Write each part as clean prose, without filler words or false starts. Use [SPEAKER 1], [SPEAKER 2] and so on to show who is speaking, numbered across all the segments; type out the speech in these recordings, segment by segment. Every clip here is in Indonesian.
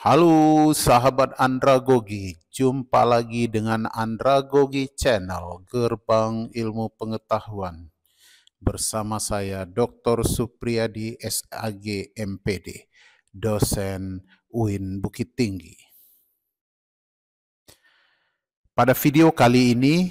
[SPEAKER 1] Halo sahabat Andragogi, jumpa lagi dengan Andragogi Channel, Gerbang Ilmu Pengetahuan. Bersama saya Dr. Supriyadi SAG MPD, dosen UIN Bukit Tinggi. Pada video kali ini,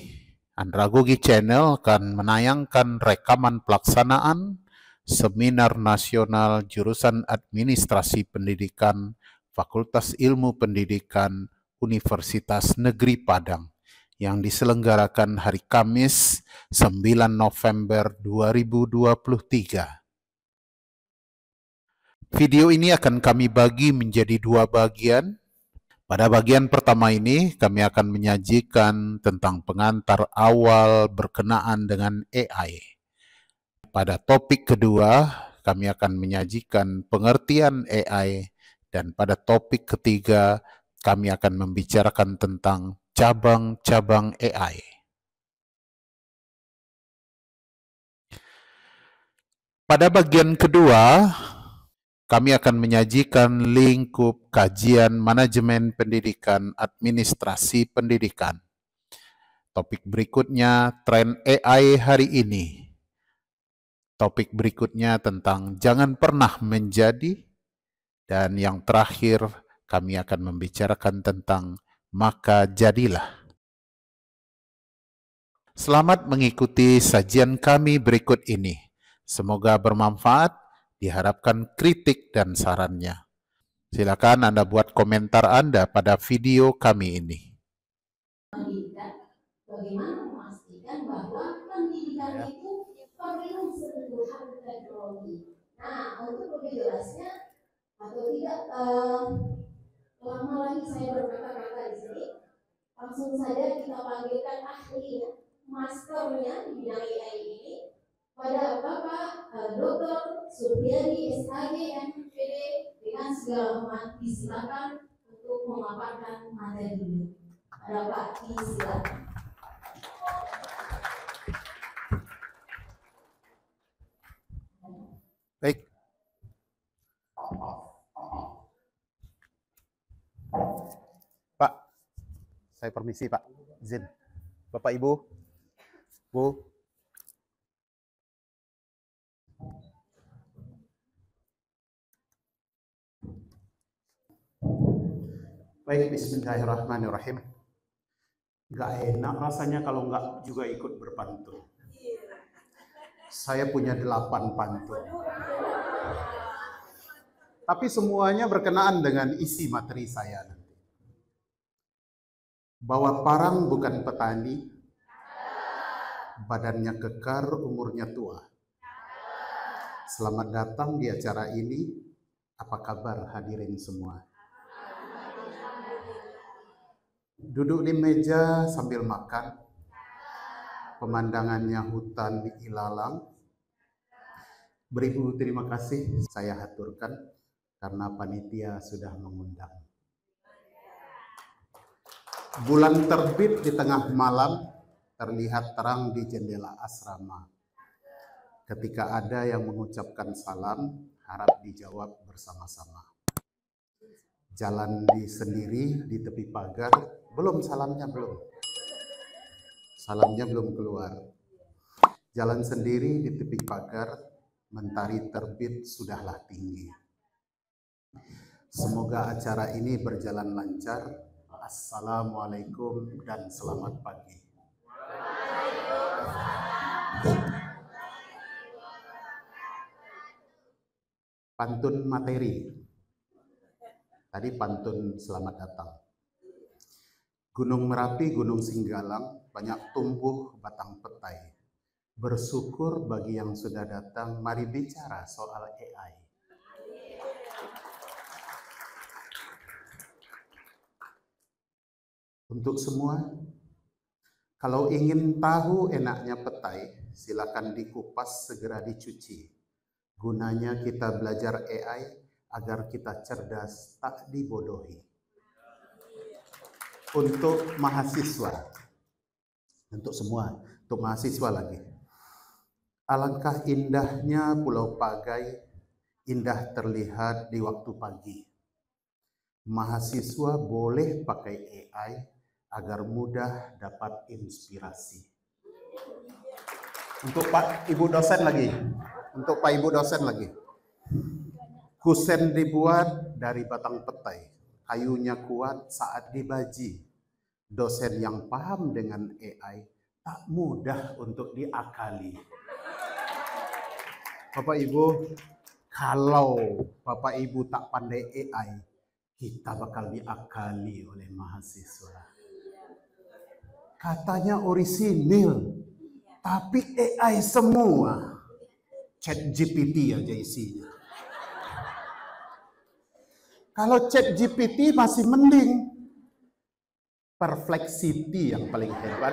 [SPEAKER 1] Andragogi Channel akan menayangkan rekaman pelaksanaan Seminar Nasional Jurusan Administrasi Pendidikan Fakultas Ilmu Pendidikan Universitas Negeri Padang yang diselenggarakan hari Kamis 9 November 2023. Video ini akan kami bagi menjadi dua bagian. Pada bagian pertama ini, kami akan menyajikan tentang pengantar awal berkenaan dengan AI. Pada topik kedua, kami akan menyajikan pengertian AI, dan pada topik ketiga, kami akan membicarakan tentang cabang-cabang AI. Pada bagian kedua, kami akan menyajikan lingkup kajian manajemen pendidikan, administrasi pendidikan. Topik berikutnya, tren AI hari ini. Topik berikutnya tentang jangan pernah menjadi. Dan yang terakhir, kami akan membicarakan tentang maka jadilah. Selamat mengikuti sajian kami berikut ini. Semoga bermanfaat, diharapkan kritik dan sarannya. Silakan Anda buat komentar Anda pada video kami ini.
[SPEAKER 2] Bagaimana memastikan bahwa pendidikan itu perlu sentuhan teknologi. Nah, untuk lebih jelasnya atau tidak lama lagi saya berkata-kata di sini, langsung saja kita panggilkan ahli masternya di bidang AI ini pada Bapak Dr. Supriyadi SAG MPD dengan segala hormat disilakan untuk memaparkan materi ini. Ada Pak, disilakan.
[SPEAKER 1] Baik. Pak, saya permisi Pak, izin. Bapak Ibu, Bu. Baik, bismillahirrahmanirrahim. Gak enak rasanya kalau nggak juga ikut berpantun. Saya punya 8 pantun. Tapi semuanya berkenaan dengan isi materi saya nanti. Bahwa parang bukan petani, badannya kekar, umurnya tua. Selamat datang di acara ini. Apa kabar hadirin semua? Duduk di meja sambil makan. Pemandangannya hutan di ilalang. Beribu terima kasih saya haturkan karena panitia sudah mengundang. Bulan terbit di tengah malam, terlihat terang di jendela asrama. Ketika ada yang mengucapkan salam, harap dijawab bersama-sama. Jalan di sendiri di tepi pagar, belum salamnya belum. Salamnya belum keluar. Jalan sendiri di tepi pagar, mentari terbit sudahlah tinggi. Semoga acara ini berjalan lancar. Assalamualaikum dan selamat pagi. Pantun materi. Tadi pantun selamat datang. Gunung Merapi, Gunung Singgalang, banyak tumbuh batang petai. Bersyukur bagi yang sudah datang, mari bicara soal AI. Untuk semua, kalau ingin tahu enaknya petai, silakan dikupas, segera dicuci. Gunanya kita belajar AI agar kita cerdas, tak dibodohi. Untuk mahasiswa, untuk semua, untuk mahasiswa lagi. Alangkah indahnya Pulau Pagai, indah terlihat di waktu pagi. mahasiswa boleh pakai AI agar mudah dapat inspirasi. Untuk Pak Ibu dosen lagi, untuk Pak Ibu dosen lagi. Kusen dibuat dari batang petai, kayunya kuat saat dibaji. Dosen yang paham dengan AI tak mudah untuk diakali. Bapak Ibu, kalau Bapak Ibu tak pandai AI, kita bakal diakali oleh mahasiswa. Katanya orisinil, tapi AI semua. ChatGPT aja isinya. Kalau ChatGPT masih mending, Perplexity yang paling hebat.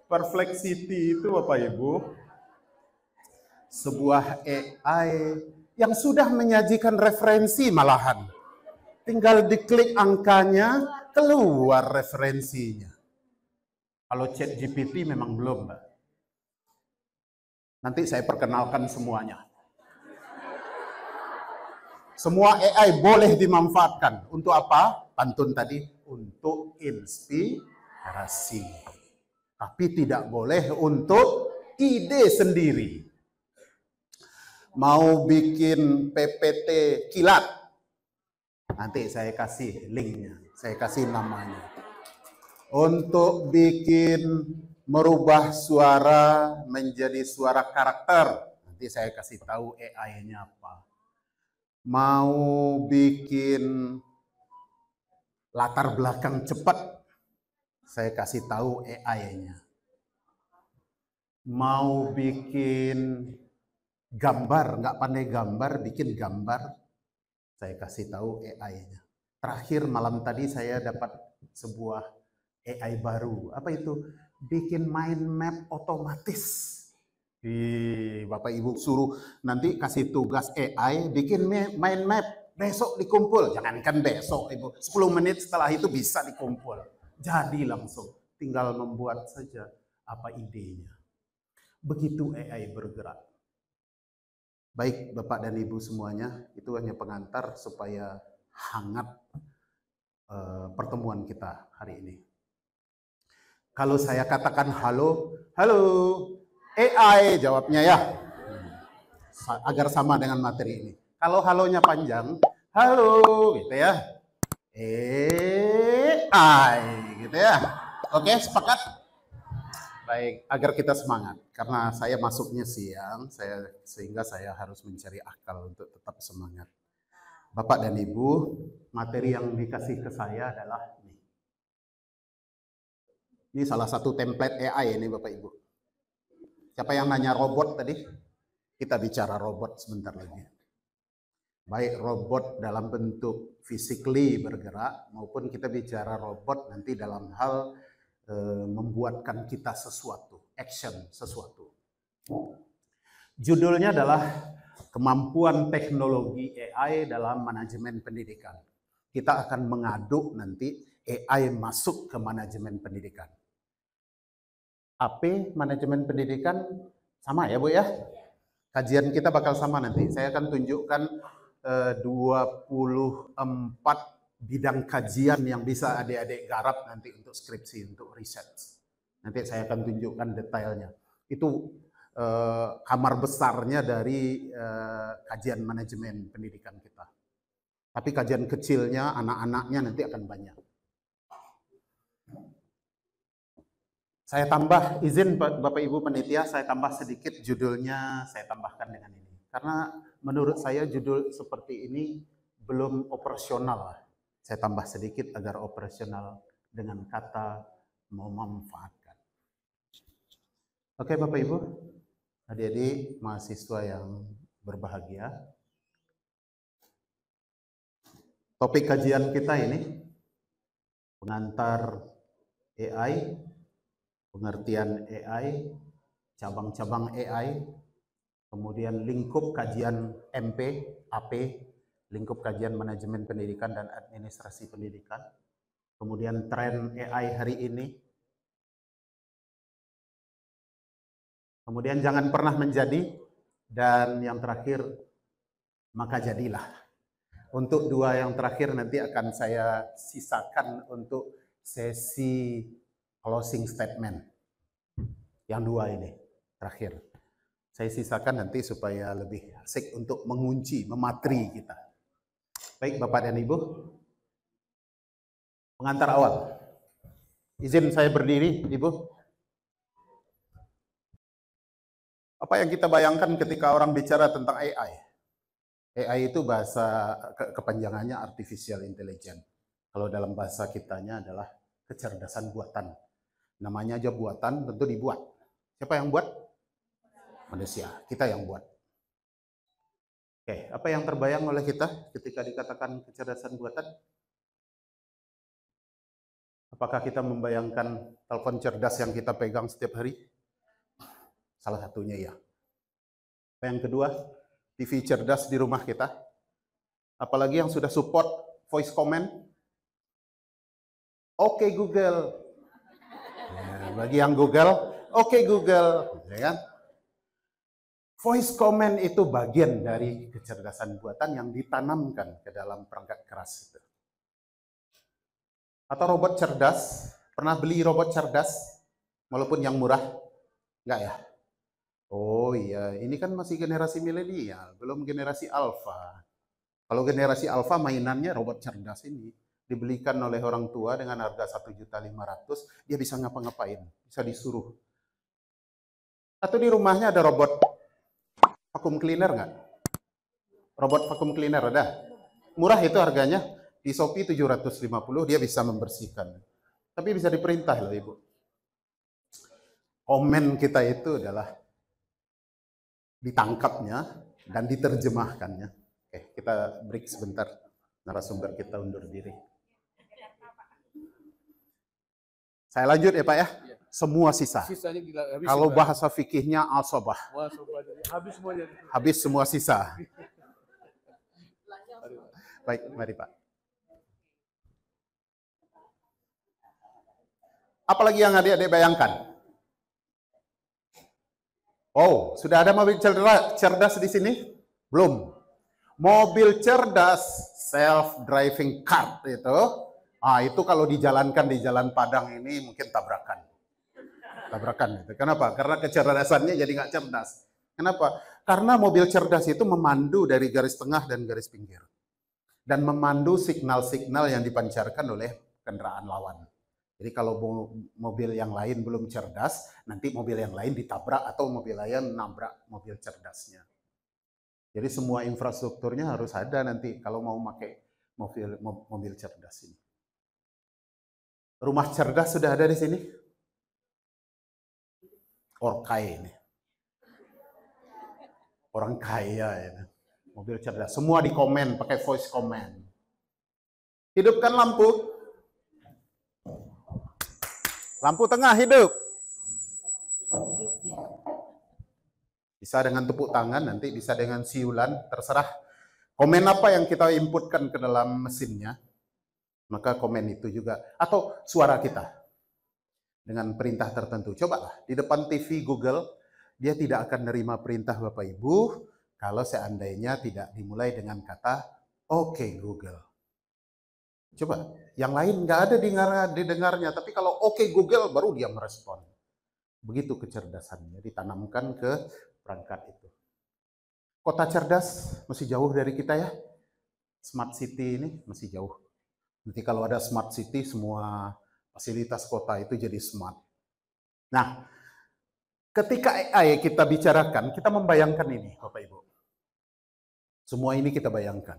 [SPEAKER 1] Perplexity itu Bapak Ibu, sebuah AI yang sudah menyajikan referensi malahan. Tinggal diklik angkanya, keluar referensinya. Kalau ChatGPT memang belum, Mbak. Nanti saya perkenalkan semuanya. Semua AI boleh dimanfaatkan. Untuk apa? Pantun tadi, untuk inspirasi. Tapi tidak boleh untuk ide sendiri. Mau bikin PPT kilat, nanti saya kasih linknya, saya kasih namanya. Untuk bikin merubah suara menjadi suara karakter, nanti saya kasih tahu AI-nya apa. Mau bikin latar belakang cepat, saya kasih tahu AI-nya. Mau bikin gambar, nggak pandai gambar, bikin gambar, saya kasih tahu AI-nya. Terakhir malam tadi saya dapat sebuah AI baru. Apa itu? Bikin mind map otomatis. Bapak Ibu suruh nanti kasih tugas AI bikin mind map, besok dikumpul. Jangankan besok Ibu, 10 menit setelah itu bisa dikumpul. Jadi langsung, tinggal membuat saja apa idenya. Begitu AI bergerak. Baik Bapak dan Ibu semuanya, itu hanya pengantar supaya hangat pertemuan kita hari ini. Kalau saya katakan halo, halo, AI jawabnya ya, agar sama dengan materi ini. Kalau halonya panjang, halo, gitu ya, AI, gitu ya. Oke, sepakat? Baik, agar kita semangat. Karena saya masuknya siang, sehingga saya harus mencari akal untuk tetap semangat. Bapak dan Ibu, materi yang dikasih ke saya adalah ini salah satu template AI ini Bapak Ibu. Siapa yang nanya robot tadi? Kita bicara robot sebentar lagi. Baik robot dalam bentuk physically bergerak, maupun kita bicara robot nanti dalam hal membuatkan kita sesuatu, action sesuatu. Judulnya adalah kemampuan teknologi AI dalam manajemen pendidikan. Kita akan mengaduk nanti AI masuk ke manajemen pendidikan. AP manajemen pendidikan sama ya Bu ya? Kajian kita bakal sama nanti. Saya akan tunjukkan 24 bidang kajian yang bisa adik-adik garap nanti untuk skripsi, untuk riset. Nanti saya akan tunjukkan detailnya. Itu kamar besarnya dari kajian manajemen pendidikan kita. Tapi kajian kecilnya, anak-anaknya nanti akan banyak. Saya tambah, izin Bapak Ibu Panitia, saya tambah sedikit judulnya, saya tambahkan dengan ini. Karena menurut saya judul seperti ini belum operasional. Saya tambah sedikit agar operasional dengan kata memanfaatkan. Oke Bapak Ibu, adik-adik mahasiswa yang berbahagia. Topik kajian kita ini, pengantar AI, pengertian AI, cabang-cabang AI, kemudian lingkup kajian MP, AP, lingkup kajian manajemen pendidikan dan administrasi pendidikan, kemudian tren AI hari ini, kemudian jangan pernah menjadi Dan yang terakhir, maka jadilah. Untuk dua yang terakhir nanti akan saya sisakan untuk sesi closing statement. Yang dua ini, terakhir. Saya sisakan nanti supaya lebih asik untuk mengunci, mematri kita. Baik Bapak dan Ibu, pengantar awal. Izin saya berdiri, Ibu. Apa yang kita bayangkan ketika orang bicara tentang AI? AI itu bahasa kepanjangannya artificial intelligence. Kalau dalam bahasa kitanya adalah kecerdasan buatan. Namanya aja buatan, tentu dibuat. Siapa yang buat? Manusia. Kita yang buat. Oke, apa yang terbayang oleh kita ketika dikatakan kecerdasan buatan? Apakah kita membayangkan telepon cerdas yang kita pegang setiap hari? Salah satunya ya. Yang kedua, TV cerdas di rumah kita. Apalagi yang sudah support voice comment. Oke Google. Ya, bagi yang Google, oke Google. Ya kan? Voice comment itu bagian dari kecerdasan buatan yang ditanamkan ke dalam perangkat keras itu. Atau robot cerdas, pernah beli robot cerdas walaupun yang murah? Enggak ya? Oh iya, ini kan masih generasi milenial, belum generasi alfa. Kalau generasi alfa mainannya robot cerdas ini dibelikan oleh orang tua dengan harga 1.500.000, dia bisa ngapa-ngapain, bisa disuruh. Atau di rumahnya ada robot vacuum cleaner nggak? Robot vacuum cleaner ada? Murah itu harganya, di Shopee 750 dia bisa membersihkan. Tapi bisa diperintah loh Ibu. Komen kita itu adalah ditangkapnya dan diterjemahkannya. Oke, kita break sebentar. Narasumber kita undur diri. Saya lanjut ya Pak ya. Semua sisa. Kalau bahasa fikihnya al-sobah. Habis semua sisa. Baik, mari Pak. Apalagi yang adik-adik bayangkan? Oh, sudah ada mobil cerdas di sini? Belum. Mobil cerdas, self-driving car itu, itu kalau dijalankan di jalan Padang ini mungkin tabrakan. Tabrakan itu. Kenapa? Karena kecerdasannya jadi nggak cerdas. Kenapa? Karena mobil cerdas itu memandu dari garis tengah dan garis pinggir. Dan memandu signal-signal yang dipancarkan oleh kendaraan lawan. Jadi kalau mobil yang lain belum cerdas, nanti mobil yang lain ditabrak atau mobil lain nabrak mobil cerdasnya. Jadi semua infrastrukturnya harus ada nanti kalau mau pakai mobil cerdas ini. Rumah cerdas sudah ada di sini? Orkai ini. Orang kaya ini. Mobil cerdas. Semua di komen, pakai voice comment. Hidupkan lampu. Lampu tengah hidup. Bisa dengan tepuk tangan, nanti bisa dengan siulan, terserah. Komen apa yang kita inputkan ke dalam mesinnya, maka komen itu juga. Atau suara kita dengan perintah tertentu. Cobalah, di depan TV Google, dia tidak akan menerima perintah Bapak Ibu kalau seandainya tidak dimulai dengan kata Oke Google. Coba, yang lain nggak ada didengarnya, tapi kalau oke Google baru dia merespon. Begitu kecerdasannya ditanamkan ke perangkat itu. Kota cerdas masih jauh dari kita ya. Smart city ini masih jauh. Nanti kalau ada smart city, semua fasilitas kota itu jadi smart. Nah, ketika AI kita bicarakan, kita membayangkan ini, Bapak Ibu. Semua ini kita bayangkan.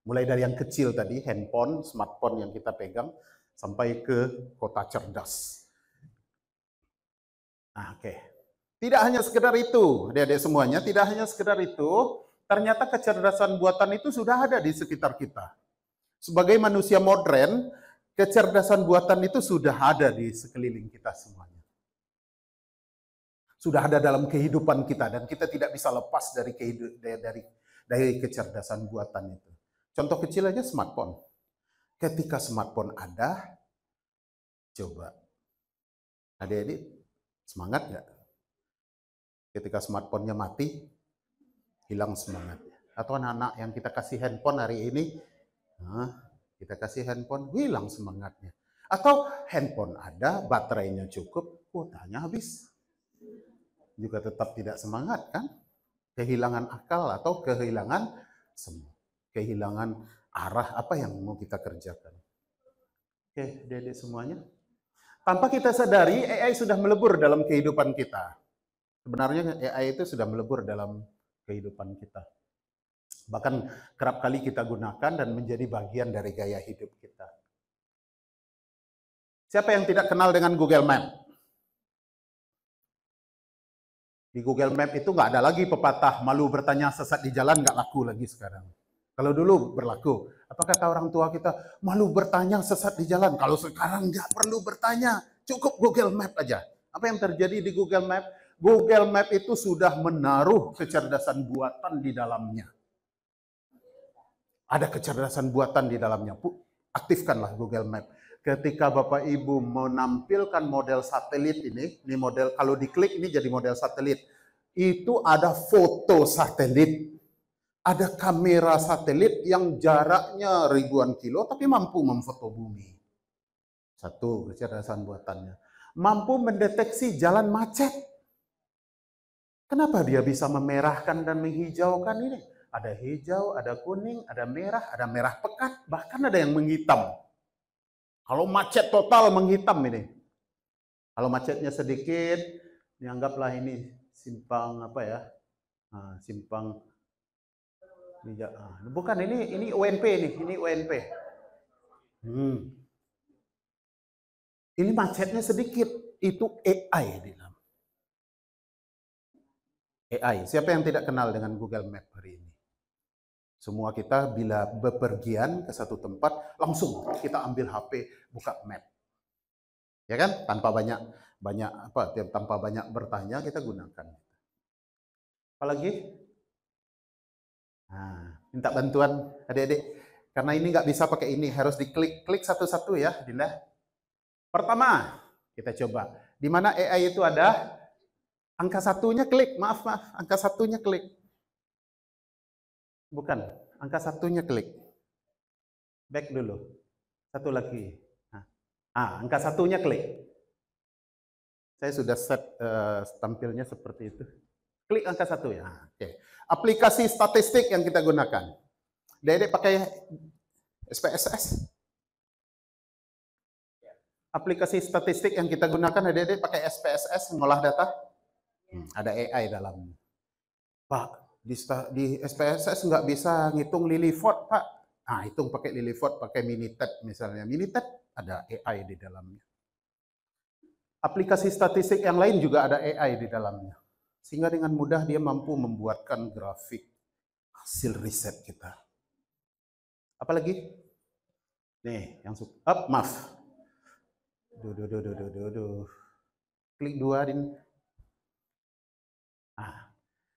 [SPEAKER 1] Mulai dari yang kecil tadi, handphone, smartphone yang kita pegang, sampai ke kota cerdas. Nah, oke. Tidak hanya sekedar itu, adik-adik semuanya, tidak hanya sekedar itu, ternyata kecerdasan buatan itu sudah ada di sekitar kita. Sebagai manusia modern, kecerdasan buatan itu sudah ada di sekeliling kita semuanya. Sudah ada dalam kehidupan kita, dan kita tidak bisa lepas dari kecerdasan buatan itu. Contoh kecil aja smartphone. Ketika smartphone ada, coba. Adik-adik, semangat nggak? Ketika smartphone-nya mati, hilang semangatnya. Atau anak-anak yang kita kasih handphone hari ini, kita kasih handphone, hilang semangatnya. Atau handphone ada, baterainya cukup, kuotanya habis. Juga tetap tidak semangat kan? Kehilangan akal atau kehilangan arah apa yang mau kita kerjakan. Oke, Dede semuanya. Tanpa kita sadari, AI sudah melebur dalam kehidupan kita. Sebenarnya AI itu sudah melebur dalam kehidupan kita. Bahkan kerap kali kita gunakan dan menjadi bagian dari gaya hidup kita. Siapa yang tidak kenal dengan Google Map? Di Google Map itu nggak ada lagi pepatah, malu bertanya sesat di jalan, nggak laku lagi sekarang. Kalau dulu berlaku. Apa kata orang tua kita? Malu bertanya sesat di jalan. Kalau sekarang nggak perlu bertanya, cukup Google Map aja. Apa yang terjadi di Google Map? Google Map itu sudah menaruh kecerdasan buatan di dalamnya. Ada kecerdasan buatan di dalamnya. Aktifkanlah Google Map. Ketika Bapak Ibu menampilkan model satelit ini model, kalau diklik ini jadi model satelit. Itu ada foto satelit. Ada kamera satelit yang jaraknya ribuan kilo tapi mampu memfoto bumi. Satu kecerdasan buatannya. Mampu mendeteksi jalan macet. Kenapa dia bisa memerahkan dan menghijaukan ini? Ada hijau, ada kuning, ada merah pekat, bahkan ada yang menghitam. Kalau macet total menghitam ini. Kalau macetnya sedikit, dianggaplah ini simpang apa ya? Simpang bukan ini UNP ini UNP. Ini macetnya sedikit, itu AI di dalam. AI. Siapa yang tidak kenal dengan Google Map hari ini? Semua kita bila bepergian ke satu tempat, langsung kita ambil HP, buka map. Ya kan? Tanpa banyak bertanya, kita gunakan. Apalagi? Minta bantuan adik-adik. Karena ini nggak bisa pakai ini, harus diklik satu-satu ya, Dinda. Pertama, kita coba. Di mana AI itu ada? Angka satunya klik, maaf, angka satunya klik. Bukan, angka satunya klik. Back dulu. Satu lagi. Angka satunya klik. Saya sudah set tampilnya seperti itu. Klik angka satu ya. Oke. Aplikasi statistik yang kita gunakan. Dedek pakai SPSS. Aplikasi statistik yang kita gunakan, dedek pakai SPSS mengolah data. Ada AI dalamnya. Pak, di SPSS nggak bisa ngitung Liliford, Pak. Hitung pakai Liliford, pakai Minitab misalnya. Minitab ada AI di dalamnya. Aplikasi statistik yang lain juga ada AI di dalamnya. Sehingga dengan mudah dia mampu membuatkan grafik hasil riset kita. Apalagi? Nih, yang suka. Maaf. Klik 2, Din.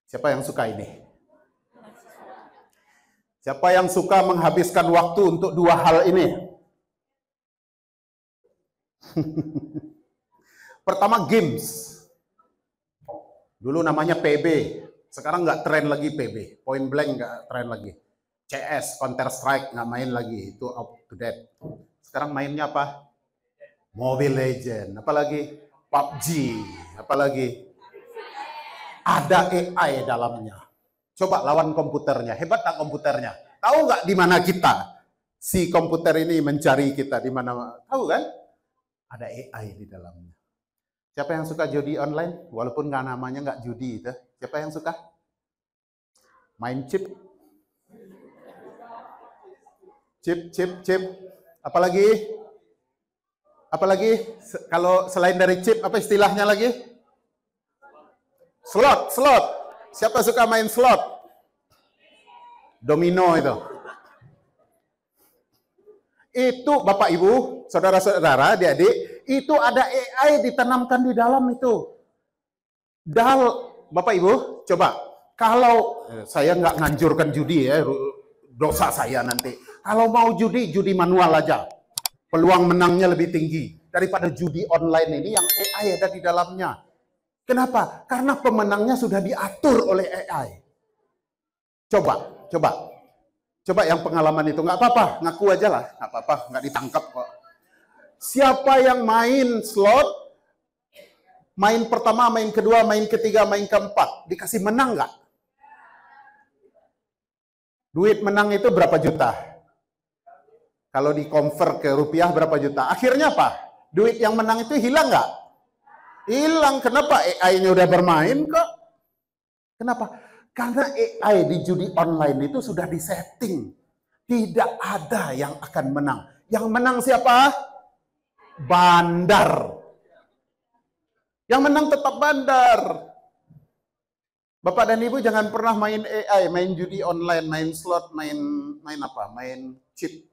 [SPEAKER 1] Siapa yang suka ini? Siapa yang suka menghabiskan waktu untuk dua hal ini? Pertama, games. Dulu namanya PB, sekarang nggak tren lagi PB. Point Blank nggak tren lagi. CS, Counter Strike nggak main lagi, itu up to date. Sekarang mainnya apa? Mobile Legend, apalagi PUBG, apalagi ada AI dalamnya. Coba lawan komputernya, hebat tak komputernya? Tahu nggak di mana kita? Si komputer ini mencari kita di mana? Tahu kan? Ada AI di dalamnya. Siapa yang suka judi online? Walaupun nggak namanya nggak judi itu. Siapa yang suka? Main chip. Chip. Apalagi? Kalau selain dari chip, apa istilahnya lagi? Slot. Siapa suka main slot? Domino itu. Itu Bapak Ibu, saudara-saudara, adik-adik, itu ada AI ditanamkan di dalam itu. Bapak Ibu, coba. Kalau saya nggak nganjurkan judi ya, dosa saya nanti. Kalau mau judi manual aja. Peluang menangnya lebih tinggi daripada judi online ini yang AI ada di dalamnya. Kenapa? Karena pemenangnya sudah diatur oleh AI.
[SPEAKER 3] Coba yang pengalaman itu, nggak apa-apa, ngaku aja lah, nggak apa-apa, nggak ditangkap kok. Siapa yang main slot, main pertama, main kedua, main ketiga, main keempat, dikasih menang nggak? Duit menang itu berapa juta? Kalau di-convert ke rupiah berapa juta? Akhirnya apa? Duit yang menang itu hilang nggak? Hilang. Kenapa? AI-nya udah bermain kok. Kenapa? Karena AI di judi online itu sudah disetting. Tidak ada yang akan menang. Yang menang siapa? Bandar. Yang menang tetap bandar. Bapak dan Ibu jangan pernah main AI, main judi online, main slot, main apa? Main cheat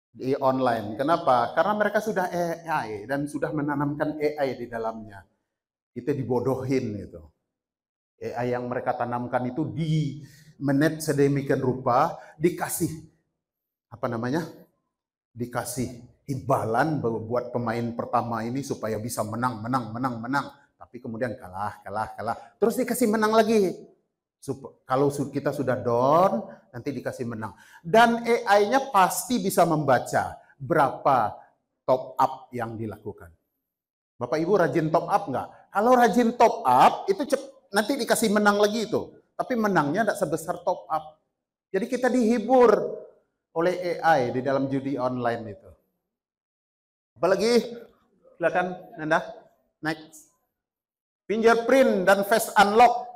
[SPEAKER 3] di online. Kenapa? Karena mereka sudah AI dan sudah menanamkan AI di dalamnya. Itu dibodohin itu. AI yang mereka tanamkan itu di menit sedemikian rupa, dikasih apa namanya? Dikasih imbalan buat pemain pertama ini supaya bisa menang. Tapi kemudian kalah. Terus dikasih menang lagi. Kalau kita sudah down, nanti dikasih menang. Dan AI-nya pasti bisa membaca berapa top up yang dilakukan. Bapak Ibu rajin top up nggak? Kalau rajin top up, itu nanti dikasih menang lagi itu. Tapi menangnya tidak sebesar top up. Jadi kita dihibur oleh AI di dalam judi online itu. Apalagi? Silakan, Nanda. Next. Fingerprint dan face unlock.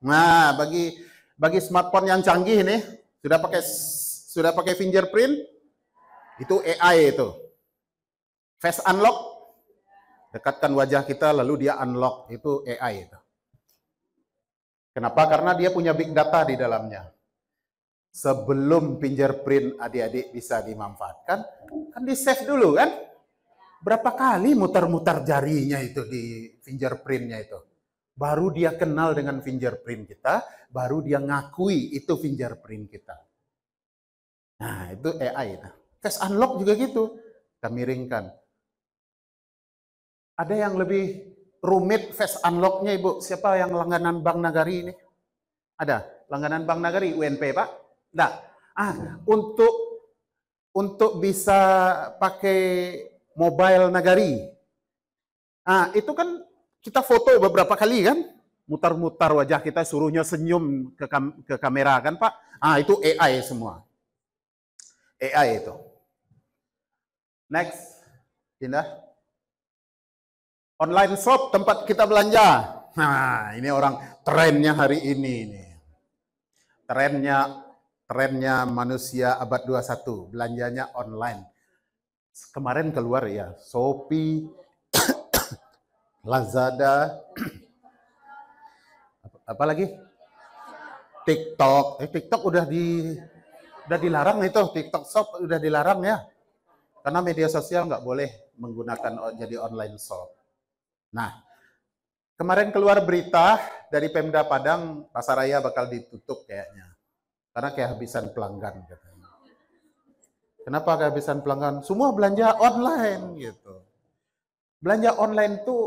[SPEAKER 3] Nah, bagi smartphone yang canggih nih, sudah pakai fingerprint, itu AI itu. Face unlock, dekatkan wajah kita lalu dia unlock, itu AI itu. Kenapa? Karena dia punya big data di dalamnya. Sebelum fingerprint adik-adik bisa dimanfaatkan, kan di save dulu kan? Berapa kali muter-muter jarinya itu di fingerprintnya itu. Baru dia kenal dengan fingerprint kita, baru dia ngakui itu fingerprint kita. Nah, itu AI. Face unlock juga gitu. Kita miringkan. Ada yang lebih rumit face unlock-nya, Ibu? Siapa yang langganan Bank Nagari ini? Ada? Langganan Bank Nagari, UNP, Pak? Enggak. Untuk bisa pakai mobile Nagari. Itu kan kita foto beberapa kali kan? Mutar-mutar wajah kita, suruhnya senyum ke kamera kan, Pak? Itu AI semua. AI itu. Next. Indah. Online shop, tempat kita belanja. Nah, ini orang trennya hari ini nih. Trennya manusia abad 21, belanjanya online. Kemarin keluar ya, Shopee, Lazada, apa lagi? TikTok. TikTok udah dilarang itu, TikTok shop udah dilarang ya. Karena media sosial nggak boleh menggunakan jadi online shop. Nah, kemarin keluar berita dari Pemda Padang, Pasaraya bakal ditutup kayaknya. Karena kehabisan pelanggan katanya. Kenapa kehabisan pelanggan? Semua belanja online gitu. Belanja online itu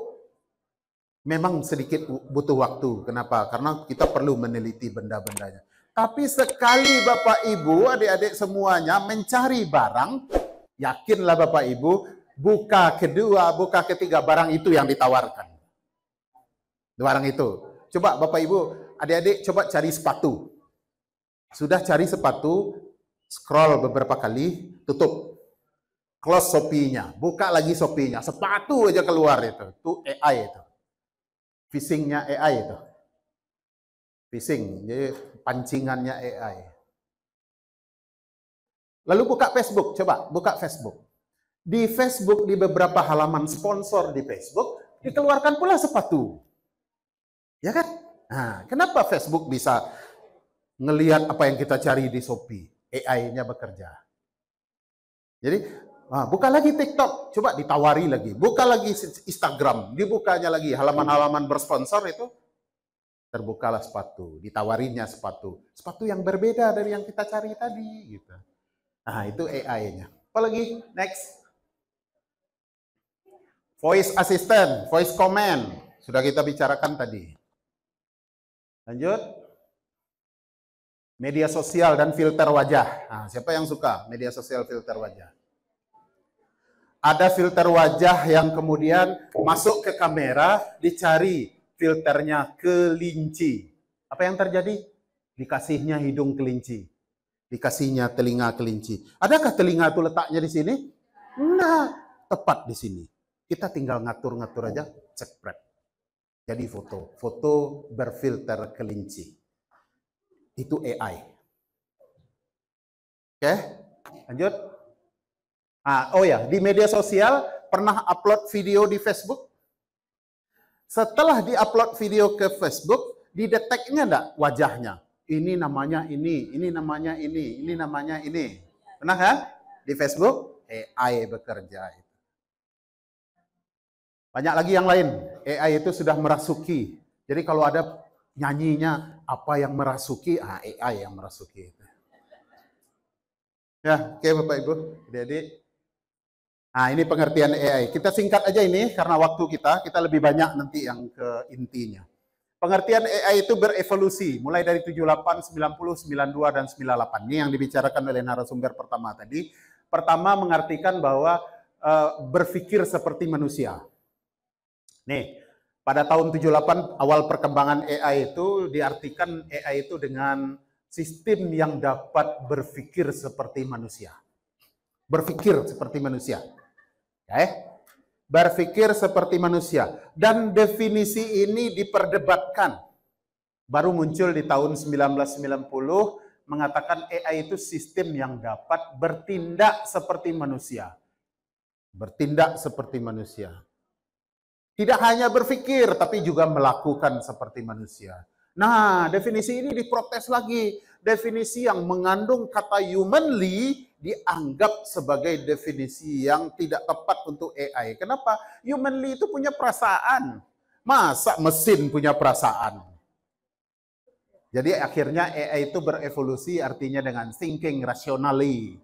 [SPEAKER 3] memang sedikit butuh waktu. Kenapa? Karena kita perlu meneliti benda-bendanya. Tapi sekali Bapak Ibu, adik-adik semuanya mencari barang, yakinlah Bapak Ibu, buka kedua, buka ketiga, barang itu yang ditawarkan. Barang itu. Coba Bapak Ibu, adik-adik coba cari sepatu. Sudah cari sepatu, scroll beberapa kali, tutup. Close Shopee-nya, buka lagi Shopee-nya, sepatu aja keluar itu. Itu AI itu. Phishing-nya AI itu. Phishing, jadi pancingannya AI. Lalu buka Facebook, coba buka Facebook. Di Facebook, di beberapa halaman sponsor di Facebook, dikeluarkan pula sepatu. Ya kan? Nah, kenapa Facebook bisa ngelihat apa yang kita cari di Shopee? AI-nya bekerja. Jadi, buka lagi TikTok, coba ditawari lagi. Buka lagi Instagram, dibukanya lagi halaman-halaman bersponsor itu, terbukalah sepatu, ditawarinya sepatu. Sepatu yang berbeda dari yang kita cari tadi. Gitu. Nah, itu AI-nya. Apalagi? Next. Voice assistant, voice command. Sudah kita bicarakan tadi. Lanjut. Media sosial dan filter wajah. Nah, siapa yang suka media sosial filter wajah? Ada filter wajah yang kemudian masuk ke kamera, dicari filternya kelinci. Apa yang terjadi? Dikasihnya hidung kelinci. Dikasihnya telinga kelinci. Adakah telinga itu letaknya di sini? Nah, tepat di sini. Kita tinggal ngatur-ngatur aja, cepret. Jadi foto berfilter kelinci. Itu AI. Oke, lanjut. Oh ya, di media sosial pernah upload video di Facebook? Setelah di-upload video ke Facebook, dideteknya enggak wajahnya? Ini namanya ini namanya ini namanya ini. Pernah kan? Di Facebook, AI bekerja. Banyak lagi yang lain. AI itu sudah merasuki. Jadi kalau ada nyanyinya, apa yang merasuki? AI yang merasuki. Ya, oke Bapak Ibu, adik-adik. Nah, ini pengertian AI. Kita singkat aja ini, karena waktu kita lebih banyak nanti yang ke intinya. Pengertian AI itu berevolusi, mulai dari 78, 90, 92, dan 98. Ini yang dibicarakan oleh narasumber pertama tadi. Pertama mengartikan bahwa berpikir seperti manusia. Nih, pada tahun 78 awal perkembangan AI itu diartikan AI itu dengan sistem yang dapat berpikir seperti manusia. Berpikir seperti manusia. Berpikir seperti manusia. Dan definisi ini diperdebatkan. Baru muncul di tahun 1990 mengatakan AI itu sistem yang dapat bertindak seperti manusia. Bertindak seperti manusia. Tidak hanya berpikir, tapi juga melakukan seperti manusia. Nah, definisi ini diprotes lagi. Definisi yang mengandung kata humanly dianggap sebagai definisi yang tidak tepat untuk AI. Kenapa? Humanly itu punya perasaan. Masa mesin punya perasaan? Jadi akhirnya AI itu berevolusi artinya dengan thinking rationally.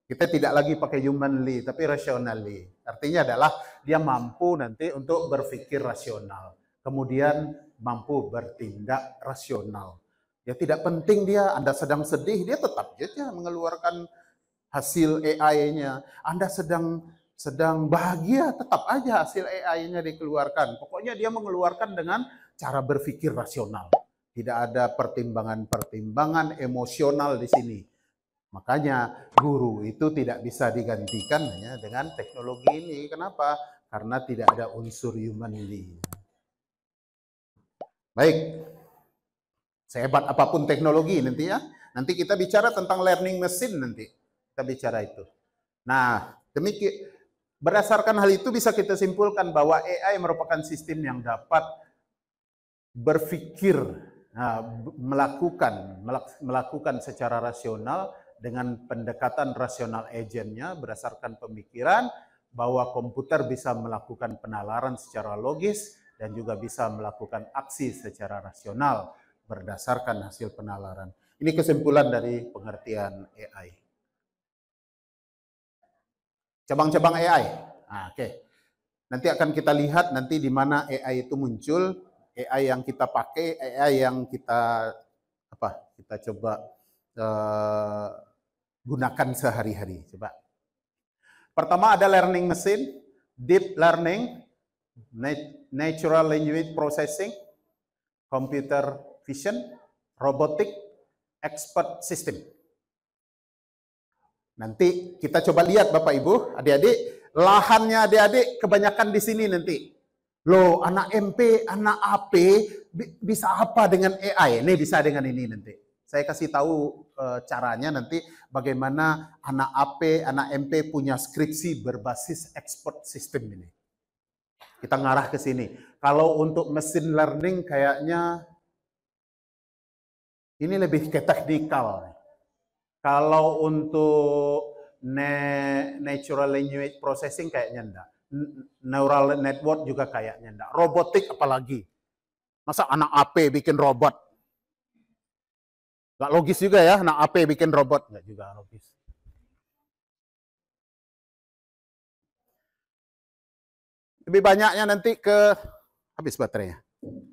[SPEAKER 3] Kita tidak lagi pakai humanly, tapi rationally. Artinya adalah dia mampu nanti untuk berpikir rasional. Kemudian mampu bertindak rasional. Ya tidak penting dia, Anda sedang sedih, dia tetap saja mengeluarkan hasil AI-nya. Anda sedang bahagia, tetap aja hasil AI-nya dikeluarkan. Pokoknya dia mengeluarkan dengan cara berpikir rasional. Tidak ada pertimbangan-pertimbangan emosional di sini. Makanya guru itu tidak bisa digantikan hanya dengan teknologi ini. Kenapa? Karena tidak ada unsur humanly. Baik, sehebat apapun teknologi nanti ya. Nanti kita bicara tentang learning machine nanti. Kita bicara itu. Nah, demikian berdasarkan hal itu bisa kita simpulkan bahwa AI merupakan sistem yang dapat berpikir, melakukan secara rasional dengan pendekatan rasional agentnya berdasarkan pemikiran bahwa komputer bisa melakukan penalaran secara logis dan juga bisa melakukan aksi secara rasional berdasarkan hasil penalaran. Ini kesimpulan dari pengertian AI. Cabang-cabang AI. Oke. Nanti akan kita lihat nanti di mana AI itu muncul, AI yang kita pakai, AI yang kita coba gunakan sehari-hari. Coba. Pertama ada learning machine, deep learning, natural language processing, computer vision, robotic, expert system. Nanti kita coba lihat Bapak Ibu, adik-adik, lahannya adik-adik kebanyakan di sini nanti. Loh, anak MP, anak AP bisa apa dengan AI? Ini bisa dengan ini nanti. Saya kasih tahu caranya nanti bagaimana anak AP, anak MP punya skripsi berbasis expert system ini. Kita ngarah ke sini. Kalau untuk machine learning kayaknya ini lebih ke teknikal. Kalau untuk natural language processing kayaknya enggak. Neural network juga kayaknya enggak. Robotik apalagi. Masa anak AP bikin robot? Nggak logis juga ya, anak AP bikin robot. Nggak juga logis. Lebih banyaknya nanti ke... Habis baterainya.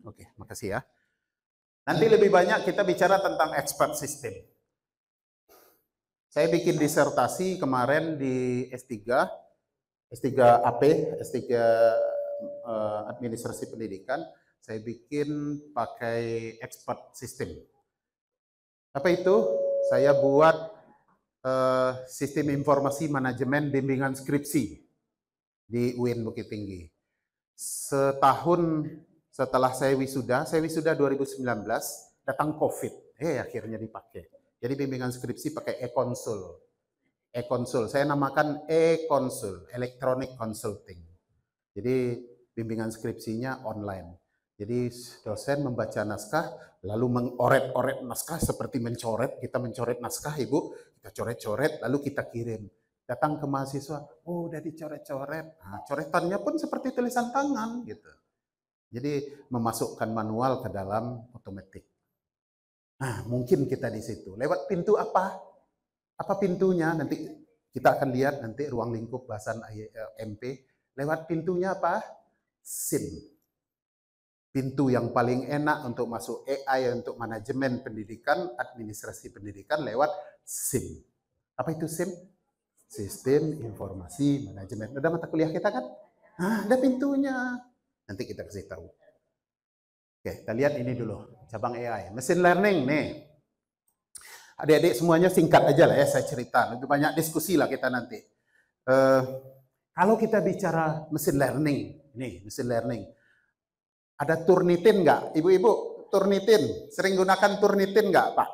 [SPEAKER 3] Oke, makasih ya. Nanti lebih banyak kita bicara tentang expert system. Saya bikin disertasi kemarin di S3 AP, S3 Administrasi Pendidikan. Saya bikin pakai expert system. Apa itu? Saya buat sistem informasi manajemen bimbingan skripsi di UIN Bukit Tinggi. Setahun setelah saya wisuda 2019, datang COVID. Akhirnya dipakai. Jadi bimbingan skripsi pakai e-konsul. E-konsul, saya namakan e-konsul, electronic consulting. Jadi bimbingan skripsinya online. Jadi dosen membaca naskah, lalu mengoret-oret naskah seperti mencoret. Kita mencoret naskah, Ibu. Kita coret-coret, lalu kita kirim. Datang ke mahasiswa, oh udah dicoret-coret. Nah, coretannya pun seperti tulisan tangan, gitu. Jadi memasukkan manual ke dalam otomatik. Nah, mungkin kita di situ. Lewat pintu apa? Apa pintunya? Nanti kita akan lihat nanti ruang lingkup bahasan MP. Lewat pintunya apa? SIM. Pintu yang paling enak untuk masuk AI untuk manajemen pendidikan, administrasi pendidikan lewat SIM. Apa itu SIM? Sistem Informasi Manajemen. Ada mata kuliah kita kan? Nah, ada pintunya. Nanti kita kasih tahu. Oke, kita lihat ini dulu. Cabang AI. Machine learning nih. Adik-adik semuanya singkat aja lah ya saya cerita. Lebih banyak diskusi lah kita nanti. Kalau kita bicara machine learning, nih machine learning. Ada Turnitin nggak? Ibu-ibu, Turnitin. Sering gunakan Turnitin nggak, Pak?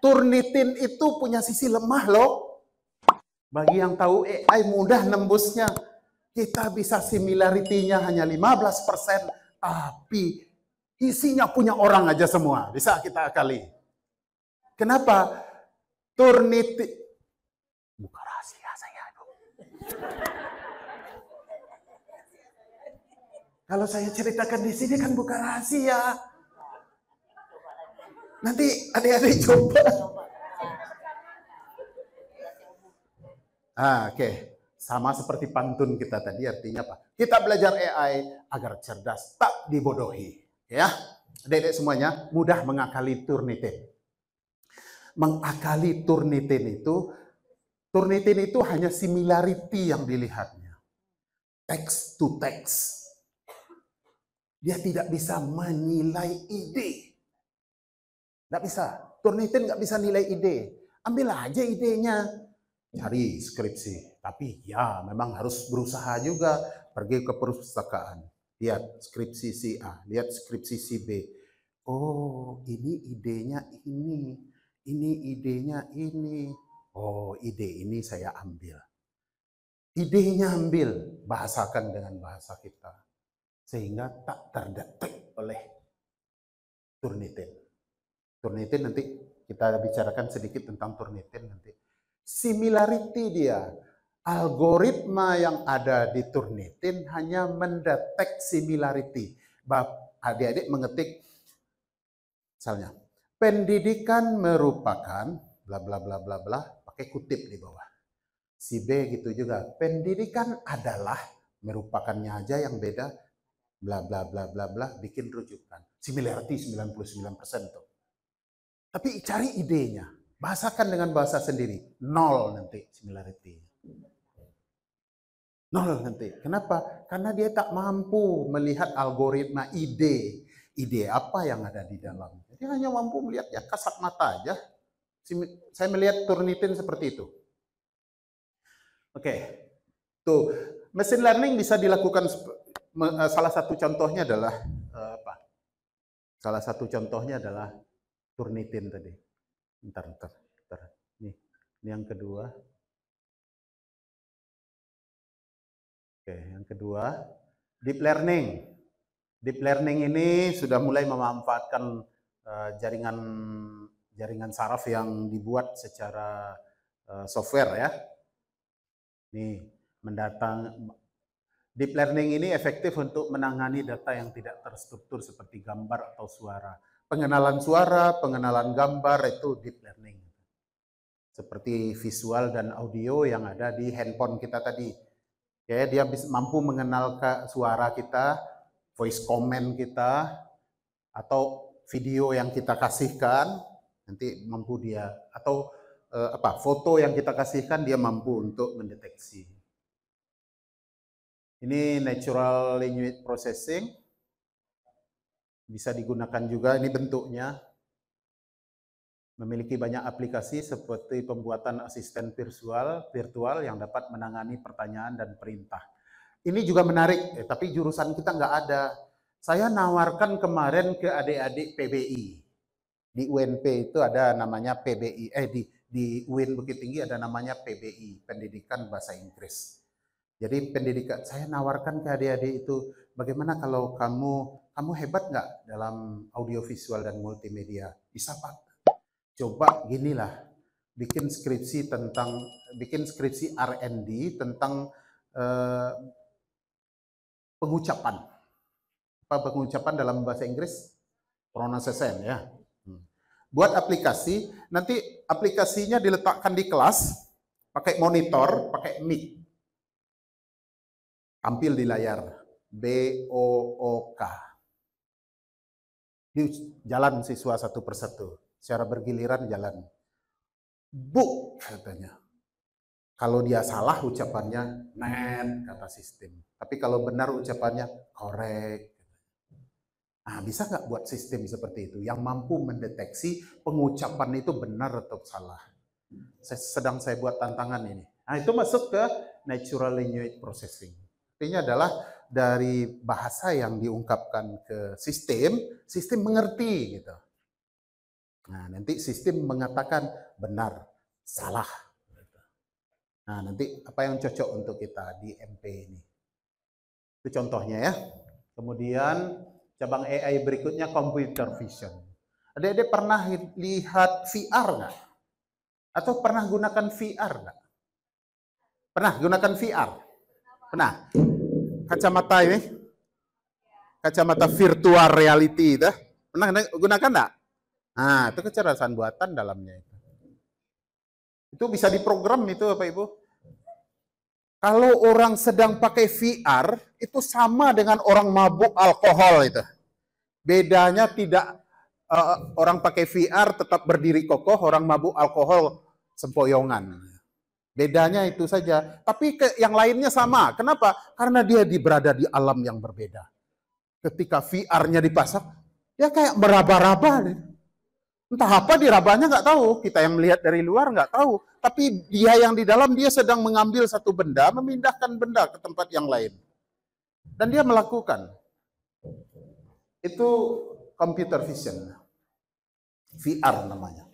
[SPEAKER 3] Turnitin itu punya sisi lemah loh. Bagi yang tahu AI mudah nembusnya. Kita bisa similarity-nya hanya 15%, tapi isinya punya orang aja semua. Bisa kita akali. Kenapa? Turnitin. Bukan rahasia saya, Ibu. Kalau saya ceritakan di sini kan bukan rahasia. Nanti adik-adik coba. Oke. Sama seperti pantun kita tadi, artinya apa? Kita belajar AI agar cerdas, tak dibodohi. Ya, adik-adik semuanya mudah mengakali Turnitin. Mengakali Turnitin itu hanya similarity yang dilihatnya. Text to text. Dia tidak bisa menilai ide. Tidak bisa. Turnitin nggak bisa nilai ide. Ambil aja idenya. Cari skripsi. Tapi ya memang harus berusaha juga. Pergi ke perpustakaan. Lihat skripsi si A. Lihat skripsi si B. Oh ini idenya ini. Ini idenya ini. Oh ide ini saya ambil. Idenya ambil. Bahasakan dengan bahasa kita. Sehingga tak terdetek oleh Turnitin. Turnitin nanti kita bicarakan sedikit tentang Turnitin nanti. Similarity dia. Algoritma yang ada di Turnitin hanya mendetek similarity. Adik-adik mengetik misalnya, pendidikan merupakan bla bla bla bla bla, pakai kutip di bawah. Si B gitu juga. Pendidikan adalah merupakannya aja yang beda. Bla bla bla bla bla, bikin rujukan. Similarity 99% tuh. Tapi cari idenya, bahasakan dengan bahasa sendiri. 0 nanti similarity. 0 nanti. Kenapa? Karena dia tak mampu melihat algoritma ide. Ide apa yang ada di dalam. Dia hanya mampu melihat ya kasat mata aja. Saya melihat Turnitin seperti itu. Oke. Tuh, machine learning bisa dilakukan. Salah satu contohnya adalah apa? Salah satu contohnya adalah Turnitin tadi. Bentar. Nih, ini yang kedua. Oke, yang kedua, deep learning. Deep learning ini sudah mulai memanfaatkan jaringan saraf yang dibuat secara software ya. Nih, deep learning ini efektif untuk menangani data yang tidak terstruktur seperti gambar atau suara. Pengenalan suara, pengenalan gambar itu deep learning. Seperti visual dan audio yang ada di handphone kita tadi. Ya, dia mampu mengenal suara kita, voice comment kita, atau video yang kita kasihkan, nanti mampu dia. Atau foto yang kita kasihkan dia mampu untuk mendeteksi. Ini natural language processing, bisa digunakan juga. Ini bentuknya memiliki banyak aplikasi seperti pembuatan asisten virtual yang dapat menangani pertanyaan dan perintah. Ini juga menarik, tapi jurusan kita nggak ada. Saya nawarkan kemarin ke adik-adik PBI. Di UNP itu ada namanya PBI, di UIN Bukit Tinggi ada namanya PBI, Pendidikan Bahasa Inggris. Jadi pendidikan, saya nawarkan ke adik-adik itu, bagaimana kalau kamu hebat nggak dalam audiovisual dan multimedia? Bisa Pak. Coba ginilah, bikin skripsi R&D tentang pengucapan. Apa pengucapan dalam bahasa Inggris? Pronunciation ya. Buat aplikasi, nanti aplikasinya diletakkan di kelas, pakai monitor, pakai mic. Tampil di layar, BOOK. Jalan siswa satu persatu, secara bergiliran jalan. Bu, katanya. Kalau dia salah ucapannya, net, kata sistem. Tapi kalau benar ucapannya, korek. Nah, bisa nggak buat sistem seperti itu yang mampu mendeteksi pengucapan itu benar atau salah? Sedang saya buat tantangan ini. Nah, itu masuk ke natural language processing. Artinya adalah dari bahasa yang diungkapkan ke sistem mengerti gitu. Nah, nanti sistem mengatakan benar, salah. Nah, nanti apa yang cocok untuk kita di MP ini? Itu contohnya ya. Kemudian cabang AI berikutnya computer vision. Adik-adik pernah lihat VR nggak? Atau pernah gunakan VR nggak? Pernah gunakan VR? Pernah? Kacamata ini? Kacamata virtual reality itu? Pernah gunakan nggak? Nah, itu kecerdasan buatan dalamnya itu. Itu bisa diprogram itu Bapak Ibu. Kalau orang sedang pakai VR, itu sama dengan orang mabuk alkohol itu. Bedanya tidak orang pakai VR tetap berdiri kokoh, orang mabuk alkohol sempoyongan. Bedanya itu saja. Tapi yang lainnya sama. Kenapa? Karena dia berada di alam yang berbeda. Ketika VR-nya dipasang, dia kayak meraba-raba. Entah apa dirabanya nggak tahu. Kita yang melihat dari luar nggak tahu. Tapi dia yang di dalam, dia sedang mengambil satu benda, memindahkan benda ke tempat yang lain. Dan dia melakukan. Itu computer vision. VR namanya.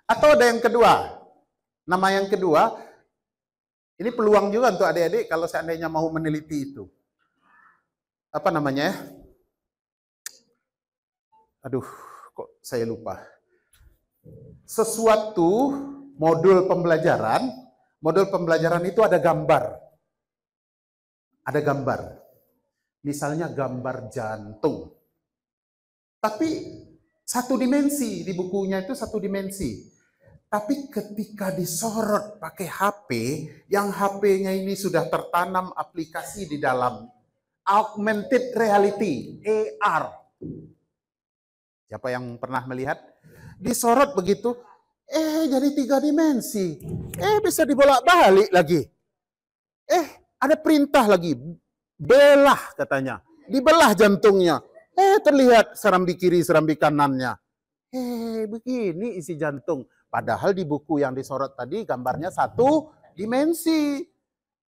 [SPEAKER 3] Atau ada yang kedua. Nama yang kedua, ini peluang juga untuk adik-adik kalau seandainya mau meneliti itu. Apa namanya? Aduh, kok saya lupa. Sesuatu modul pembelajaran itu ada gambar. Ada gambar. Misalnya gambar jantung. Tapi satu dimensi, di bukunya itu satu dimensi. Tapi ketika disorot pakai HP, yang HP-nya ini sudah tertanam aplikasi di dalam augmented reality, AR. Siapa yang pernah melihat? Disorot begitu, jadi 3 dimensi. Bisa dibolak-balik lagi. Ada perintah lagi. Belah katanya. Dibelah jantungnya. Terlihat serambi kiri, serambi kanannya. Begini isi jantung. Padahal di buku yang disorot tadi gambarnya satu dimensi.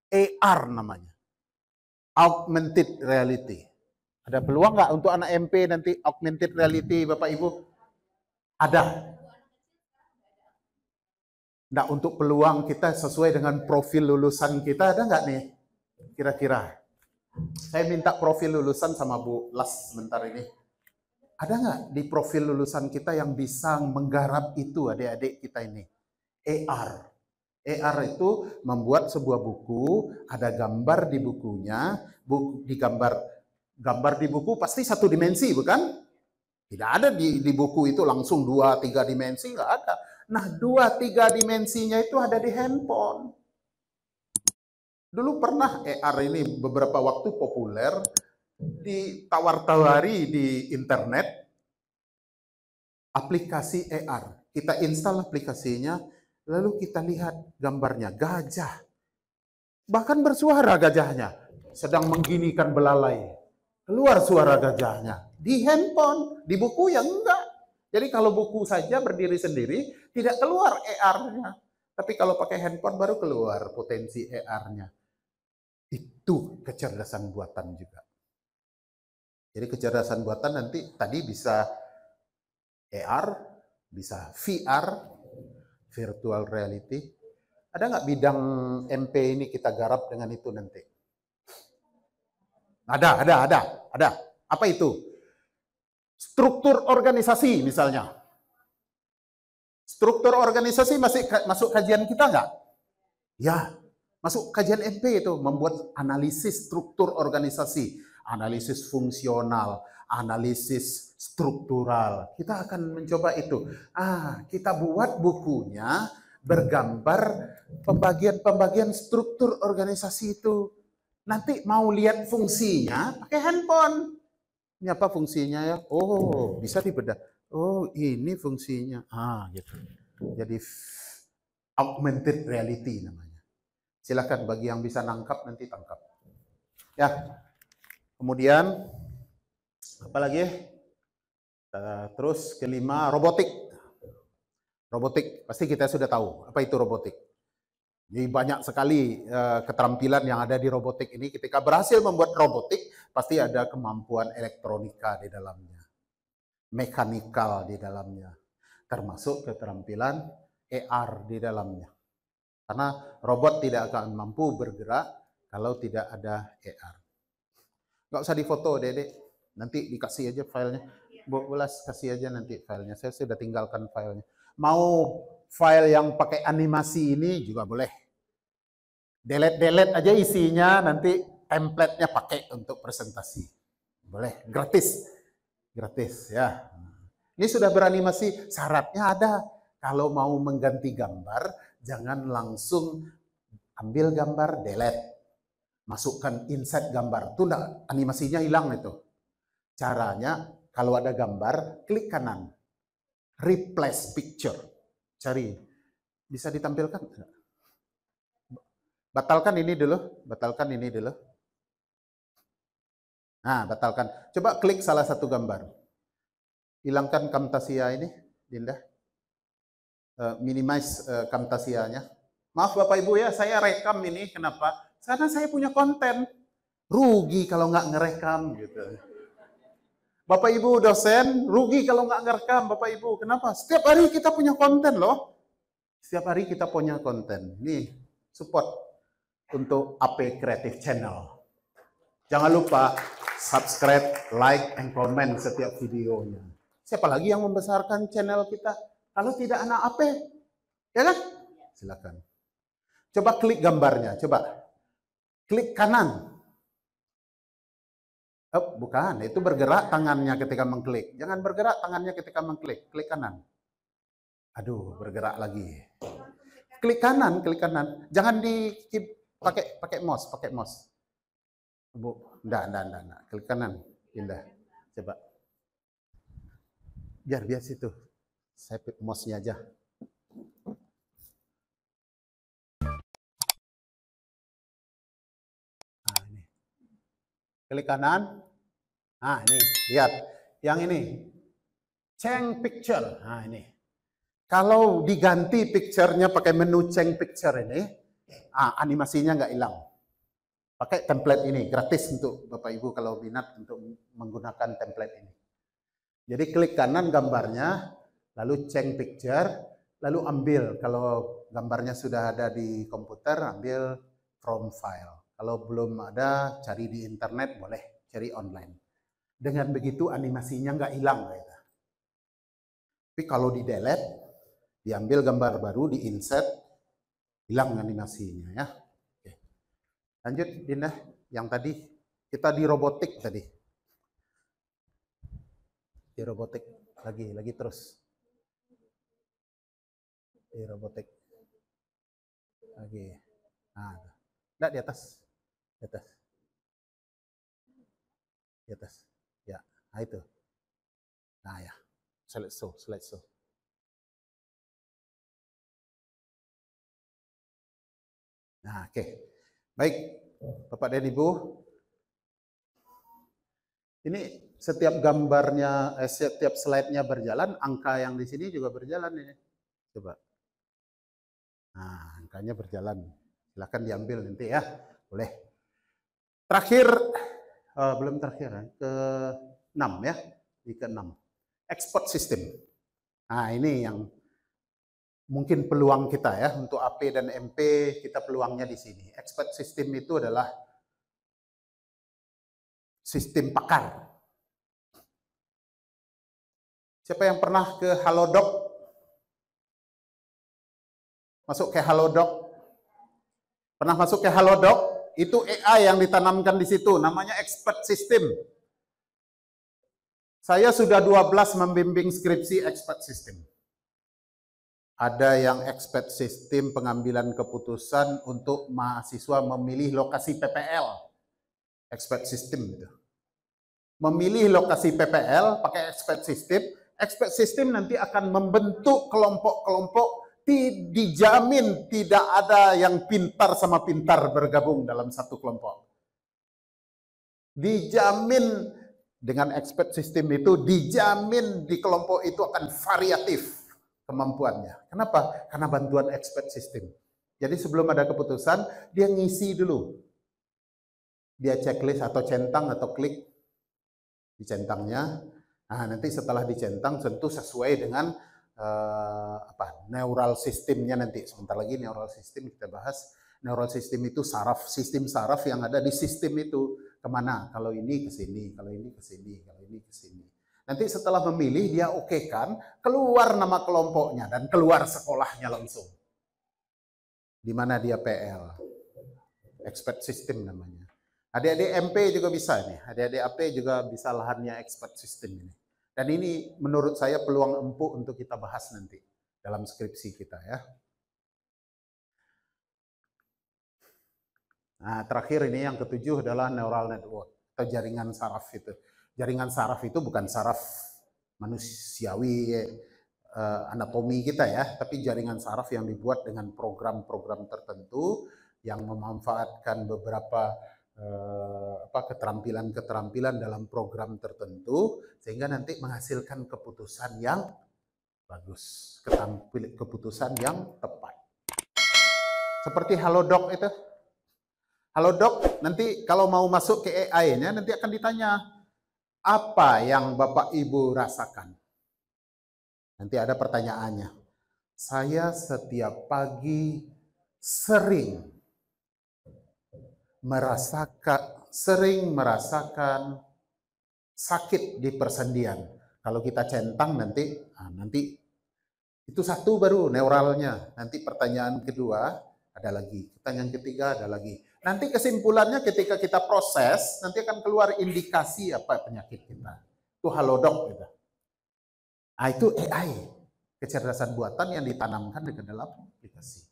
[SPEAKER 3] AR namanya. Augmented reality. Ada peluang nggak untuk anak MP nanti augmented reality Bapak Ibu? Ada. Nah, untuk peluang kita sesuai dengan profil lulusan kita ada nggak nih? Kira-kira. Saya minta profil lulusan sama Bu Las sebentar ini. Ada nggak di profil lulusan kita yang bisa menggarap itu adik-adik kita ini? AR. AR itu membuat sebuah buku, ada gambar di bukunya, gambar di buku pasti satu dimensi, bukan? Tidak ada di buku itu langsung 2-3 dimensi, nggak ada. Nah, 2-3 dimensinya itu ada di handphone. Dulu pernah AR ini beberapa waktu populer, ditawar-tawari di internet, aplikasi AR. Kita install aplikasinya, Lalu kita lihat gambarnya, gajah. Bahkan bersuara gajahnya. Sedang mengginikan belalai. Keluar suara gajahnya. Di handphone, di buku yang enggak. Jadi kalau buku saja berdiri sendiri, tidak keluar AR-nya. Tapi kalau pakai handphone baru keluar potensi AR-nya. Itu kecerdasan buatan juga. Jadi kecerdasan buatan nanti tadi bisa AR, bisa VR, virtual reality. Ada nggak bidang MP ini kita garap dengan itu nanti? Ada. Apa itu? Struktur organisasi misalnya. Struktur organisasi masih masuk kajian kita nggak? Ya, masuk kajian MP itu, membuat analisis struktur organisasi, analisis fungsional, analisis struktural. Kita akan mencoba itu. Kita buat bukunya bergambar pembagian-pembagian struktur organisasi itu. Nanti mau lihat fungsinya pakai handphone. Ini apa fungsinya ya? Oh, bisa dibedah. Oh, ini fungsinya. Gitu. Jadi augmented reality namanya. Silakan bagi yang bisa nangkap nanti tangkap. Ya. Kemudian apa lagi? Terus kelima, robotik. Robotik pasti kita sudah tahu apa itu robotik. Jadi banyak sekali keterampilan yang ada di robotik ini. Ketika berhasil membuat robotik, pasti ada kemampuan elektronika di dalamnya, mekanikal di dalamnya, termasuk keterampilan AR di dalamnya. Karena robot tidak akan mampu bergerak kalau tidak ada AR. Nggak usah difoto, Dedek. Nanti dikasih aja filenya. Bu Ulas kasih aja nanti filenya. Saya sudah tinggalkan filenya. Mau file yang pakai animasi ini juga boleh. Delete aja isinya, nanti template-nya pakai untuk presentasi. Boleh, gratis. Gratis ya. Ini sudah beranimasi, syaratnya ada. Kalau mau mengganti gambar, jangan langsung ambil gambar, delete. Masukkan insert gambar. Itu enggak, animasinya hilang itu. Caranya, kalau ada gambar, klik kanan. Replace picture. Cari. Bisa ditampilkan? Batalkan ini dulu, batalkan ini dulu. Nah, batalkan. Coba klik salah satu gambar. Hilangkan Camtasia ini, Dinda. Minimize Camtasianya. Maaf Bapak Ibu ya, saya rekam ini. Kenapa? Karena saya punya konten. Rugi kalau nggak ngerekam gitu. Bapak Ibu dosen, rugi kalau nggak ngerekam Bapak Ibu. Kenapa? Setiap hari kita punya konten loh. Setiap hari kita punya konten. Nih, support untuk AP Creative Channel. Jangan lupa subscribe, like, and comment setiap videonya. Siapa lagi yang membesarkan channel kita? Kalau tidak anak AP, ya kan? Silakan. Coba klik gambarnya, coba. Klik kanan. Oh, bukan, itu bergerak tangannya ketika mengklik. Jangan bergerak tangannya ketika mengklik. Klik kanan. Aduh, bergerak lagi. Klik kanan, klik kanan. Jangan di pakai mouse, pakai mouse. Bu, enggak. Klik kanan, pindah. Coba. Biar situ. Saya mouse-nya aja. Nah, ini. Klik kanan. Nah, ini, lihat. Yang ini. Change picture. Nah, ini. Kalau diganti picture-nya pakai menu change picture ini, animasinya nggak hilang. Pakai template ini, gratis untuk Bapak Ibu kalau minat untuk menggunakan template ini. Jadi klik kanan gambarnya, lalu change picture, lalu ambil. Kalau gambarnya sudah ada di komputer, ambil from file. Kalau belum ada, cari di internet, boleh cari online. Dengan begitu animasinya nggak hilang. Gitu. Tapi kalau di delete, diambil gambar baru, di insert, hilang animasinya ya. Oke. Lanjut Dinda, yang tadi kita di robotik tadi. Di robotik lagi terus. Di robotik lagi. Nah, enggak di atas. Di atas. Di atas. Ya, nah itu. Nah ya. Slide show. Nah, oke. Baik, Bapak dan Ibu. Ini setiap gambarnya, setiap slide-nya berjalan, angka yang di sini juga berjalan ini. Coba. Nah, angkanya berjalan. Silahkan diambil nanti ya. Boleh. Terakhir, belum terakhir ya, ke-6 ya. Di ke-6. Export system. Nah, ini yang mungkin peluang kita ya. Untuk AP dan MP, kita peluangnya di sini. Export system itu adalah sistem pakar. Siapa yang pernah ke Halodoc? Masuk ke Halodoc? Pernah masuk ke Halodoc? Itu AI yang ditanamkan di situ, namanya expert system. Saya sudah 12 membimbing skripsi expert system. Ada yang expert system pengambilan keputusan untuk mahasiswa memilih lokasi PPL. Expert system itu. Memilih lokasi PPL pakai expert system. Expert system nanti akan membentuk kelompok-kelompok, dijamin tidak ada yang pintar sama pintar bergabung dalam satu kelompok. Dijamin dengan expert system itu, dijamin di kelompok itu akan variatif kemampuannya. Kenapa? Karena bantuan expert system. Jadi sebelum ada keputusan, dia ngisi dulu. Dia checklist atau centang atau klik di centangnya. Nah, nanti setelah dicentang tentu sesuai dengan neural sistemnya nanti. Sebentar lagi neural system kita bahas. Neural system itu saraf, sistem saraf yang ada di sistem itu. Kemana? Kalau ini ke sini, kalau ini ke sini, kalau ini ke sini. Nanti setelah memilih, dia okekan, keluar nama kelompoknya dan keluar sekolahnya langsung. Di mana dia PL. Expert system namanya. Adik-adik MP juga bisa nih. Adik-adik AP juga bisa lahannya expert system ini. Dan ini menurut saya peluang empuk untuk kita bahas nanti dalam skripsi kita ya. Nah, terakhir ini yang ketujuh adalah neural network atau jaringan saraf itu. Jaringan saraf itu bukan saraf manusiawi anatomi kita ya, tapi jaringan saraf yang dibuat dengan program-program tertentu yang memanfaatkan beberapa keterampilan-keterampilan dalam program tertentu sehingga nanti menghasilkan keputusan yang bagus, keputusan yang tepat. Seperti Halodoc itu. Halodoc nanti kalau mau masuk ke AI-nya nanti akan ditanya apa yang Bapak Ibu rasakan. Nanti ada pertanyaannya. Saya setiap pagi sering merasakan sakit di persendian. Kalau kita centang nanti itu satu baru neuralnya. Nanti pertanyaan kedua ada lagi, pertanyaan ketiga ada lagi. Nanti kesimpulannya ketika kita proses nanti akan keluar indikasi apa penyakit kita. Itu Halodoc gitu. Nah, itu AI, kecerdasan buatan yang ditanamkan ke dalam aplikasi.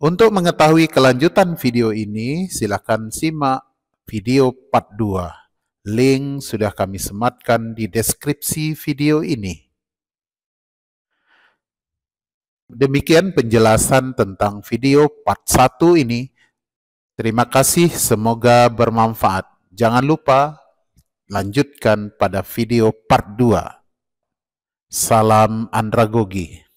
[SPEAKER 1] Untuk mengetahui kelanjutan video ini, silakan simak video part 2. Link sudah kami sematkan di deskripsi video ini. Demikian penjelasan tentang video part 1 ini. Terima kasih, semoga bermanfaat. Jangan lupa lanjutkan pada video part 2. Salam andragogi.